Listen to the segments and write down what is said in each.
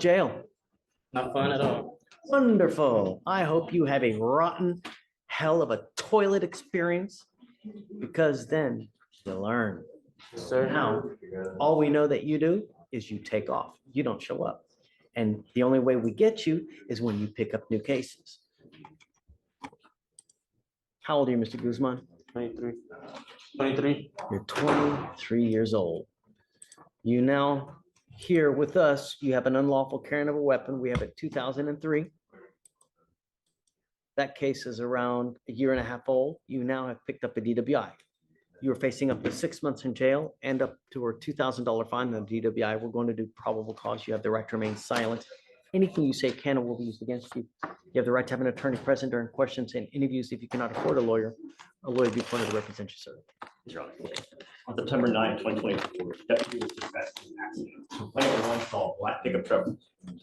Jail. Not fun at all. Wonderful. I hope you have a rotten hell of a toilet experience because then you learn. Sir, Now, all we know that you do is you take off. You don't show up. And the only way we get you is when you pick up new cases. How old are you, Mr. Guzman? 23. 23. You're 23 years old. You now here with us, you have an unlawful carrying of a weapon. We have it 2003. That case is around a year and a half old. You now have picked up a DWI. You are facing up to 6 months in jail and up to a $2,000 fine on the DWI. We're going to do probable cause. You have the right to remain silent. Anything you say can or will be used against you. You have the right to have an attorney present during questions and interviews. If you cannot afford a lawyer will be appointed to represent you, sir. Your Honor. On September 9, 2024, deputy was dispatched in an accident. Plaintiff one saw a black pickup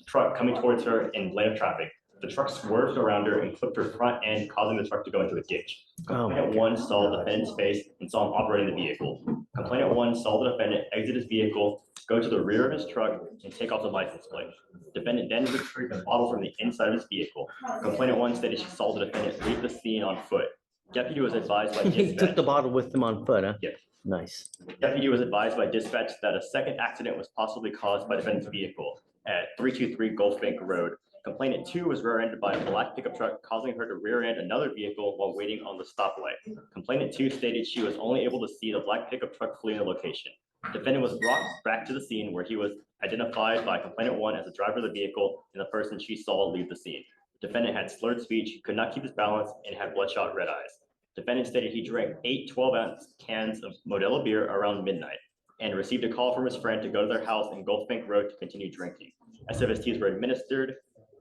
truck coming towards her in lane of traffic. The truck swerved around her and clipped her front end, causing the truck to go into a ditch. Complainant one saw the defendant's face and saw him operating the vehicle. Complainant one saw the defendant exit his vehicle, go to the rear of his truck, and take off the license plate. Defendant then retrieved a bottle from the inside of his vehicle. Complainant one stated she saw the defendant leave the scene on foot. Deputy was advised by He dispatch. took the bottle with him on foot, huh? Yes. Nice. Deputy was advised by dispatch that a second accident was possibly caused by defendant's vehicle at 323 Gulf Bank Road. Complainant 2 was rear-ended by a black pickup truck, causing her to rear-end another vehicle while waiting on the stoplight. Complainant 2 stated she was only able to see the black pickup truck fleeing the location. Defendant was brought back to the scene where he was identified by complainant 1 as the driver of the vehicle and the person she saw leave the scene. Defendant had slurred speech, could not keep his balance, and had bloodshot red eyes. Defendant stated he drank 8 12-ounce cans of Modelo beer around midnight and received a call from his friend to go to their house in Gulf Bank Road to continue drinking. SFSTs were administered.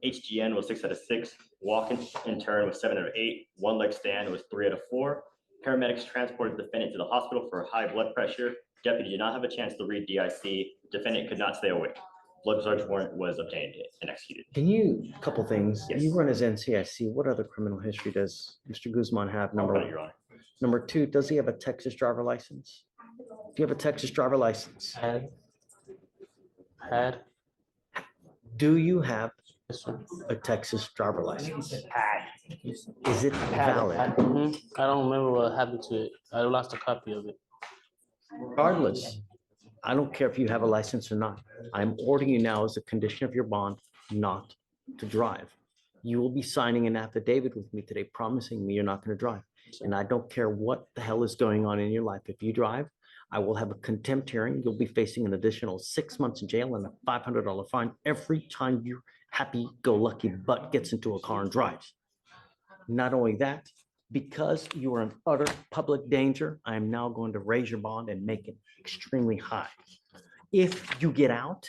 HGN was 6 out of 6. Walk in turn was 7 out of 8. One leg stand was 3 out of 4. Paramedics transported the defendant to the hospital for high blood pressure. Deputy did not have a chance to read DIC. Defendant could not stay awake. Blood search warrant was obtained and executed. Can you, a couple things, Yes. you run as NCIC, what other criminal history does Mr. Guzman have? Number Your one. Honor. Number two, does he have a Texas driver license? Do you have a Texas driver license? Had. Do you have Yes, sir. a Texas driver license? Is it Had it. valid? I don't remember what happened to it. I lost a copy of it. Regardless, I don't care if you have a license or not. I'm ordering you now as a condition of your bond not to drive. You will be signing an affidavit with me today promising me you're not going to drive. And I don't care what the hell is going on in your life. If you drive, I will have a contempt hearing. You'll be facing an additional 6 months in jail and a $500 fine every time your happy-go-lucky butt gets into a car and drives. Not only that, because you are an utter public danger, I am now going to raise your bond and make it extremely high. If you get out,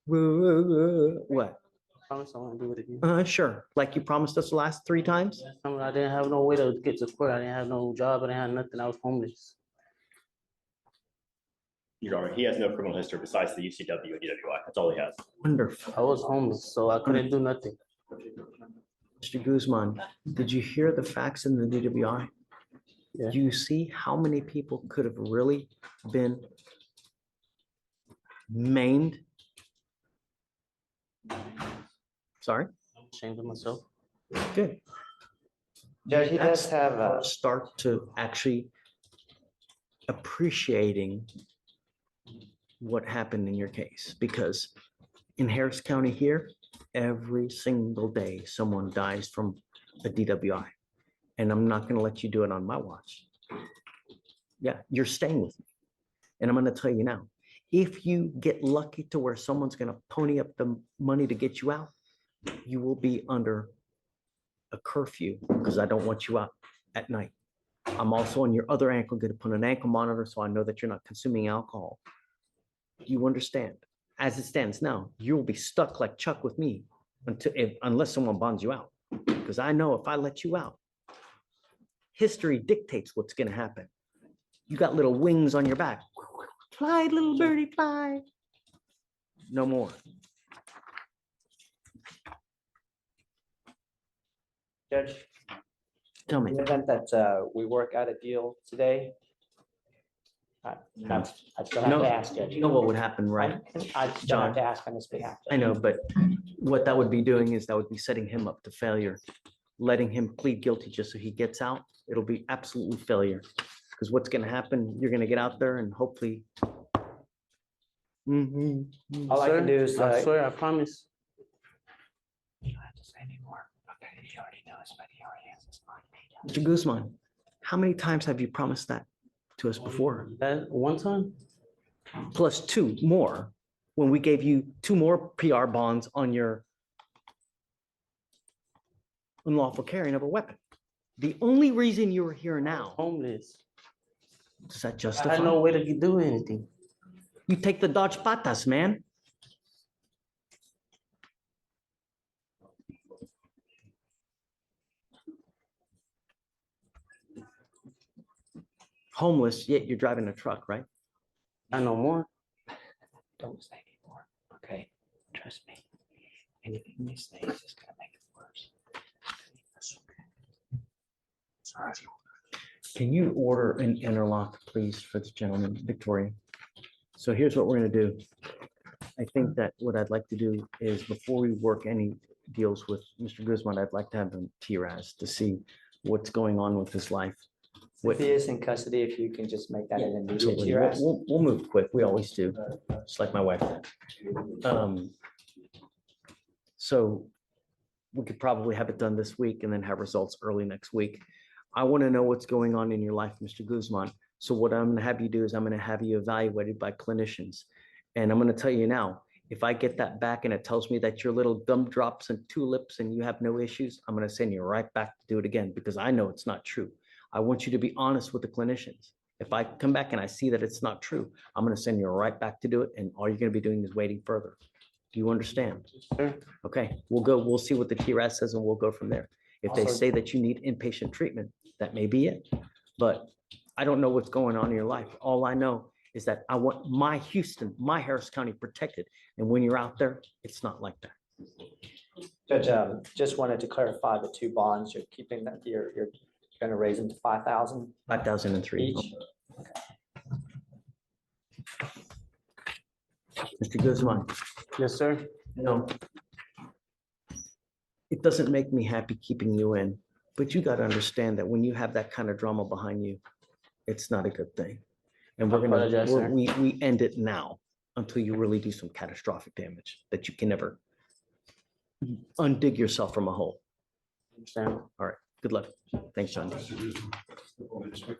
what? I promise I won't do it again. Sure, like you promised us the last 3 times? I didn't have no way to get to court. I didn't have no job. I didn't have nothing. I was homeless. Your Honor, he has no criminal history besides the UCW and DWI. That's all he has. Wonderful. I was homeless, so I couldn't do nothing. Mr. Guzman, did you hear the facts in the DWI? Yeah. Do you see how many people could have really been maimed? Sorry? I'm ashamed of myself. Good. Judge, he That's does have a, start to actually appreciating what happened in your case, because in Harris County here, every single day, someone dies from a DWI, and I'm not going to let you do it on my watch. Yeah, you're staying with me. And I'm going to tell you now, if you get lucky to where someone's going to pony up the money to get you out, you will be under a curfew because I don't want you out at night. I'm also on your other ankle going to put an ankle monitor so I know that you're not consuming alcohol. Do you understand? As it stands now, you will be stuck like Chuck with me unless someone bonds you out. Because I know if I let you out, history dictates what's going to happen. You got little wings on your back. Fly, little birdie, fly. No more. Judge, Tell in me. the event that we work out a deal today, I still have No, to ask, Judge. you know what would happen, right? I still have to ask on his behalf. I know, but what that would be doing is that would be setting him up to failure, letting him plead guilty just so he gets out. It'll be absolutely failure. Because what's gonna happen, you're gonna get out there and hopefully. All I can Sir, do is, I swear, I promise. You don't have to say anymore. Okay, he already knows, but he already has his mind made up. Mr. Guzman, how many times have you promised that to us before? That one time, Plus two more, when we gave you two more PR bonds on your unlawful carrying of a weapon. The only reason you are here now, homeless. does that I justify? had no way to do anything. You take the Dodge Patas, man. Homeless, yet you're driving a truck, right? I know more. Don't say anymore, okay? Trust me. Anything you say is just gonna make it worse. That's okay. Sorry. Can you order an interlock, please, for this gentleman, Victoria? So here's what we're gonna do. I think that what I'd like to do is before we work any deals with Mr. Guzman, I'd like to have him TRAS to see what's going on with his life. if he is in custody, if you can just make that an immediate Absolutely. TRS. We'll move quick. We always do, just like my wife did. So we could probably have it done this week and then have results early next week. I want to know what's going on in your life, Mr. Guzman. So what I'm going to have you do is I'm going to have you evaluated by clinicians. And I'm going to tell you now, if I get that back and it tells me that your little gumdrops and tulips and you have no issues, I'm going to send you right back to do it again because I know it's not true. I want you to be honest with the clinicians. If I come back and I see that it's not true, I'm going to send you right back to do it. And all you're going to be doing is waiting further. Do you understand? Sure. Okay, we'll see what the TRAS says and we'll go from there. If they Also- say that you need inpatient treatment, that may be it. But I don't know what's going on in your life. All I know is that I want my Houston, my Harris County protected. And when you're out there, it's not like that. Judge, just wanted to clarify the two bonds, you're keeping that, you're gonna raise them to 5,000 5,003. each. Mr. Guzman, Yes, sir. no. It doesn't make me happy keeping you in, but you got to understand that when you have that kind of drama behind you, it's not a good thing. And I apologize, sir. we end it now until you really do some catastrophic damage that you can never undig yourself from a hole. Understand. All right, good luck. Thanks, John. Mr.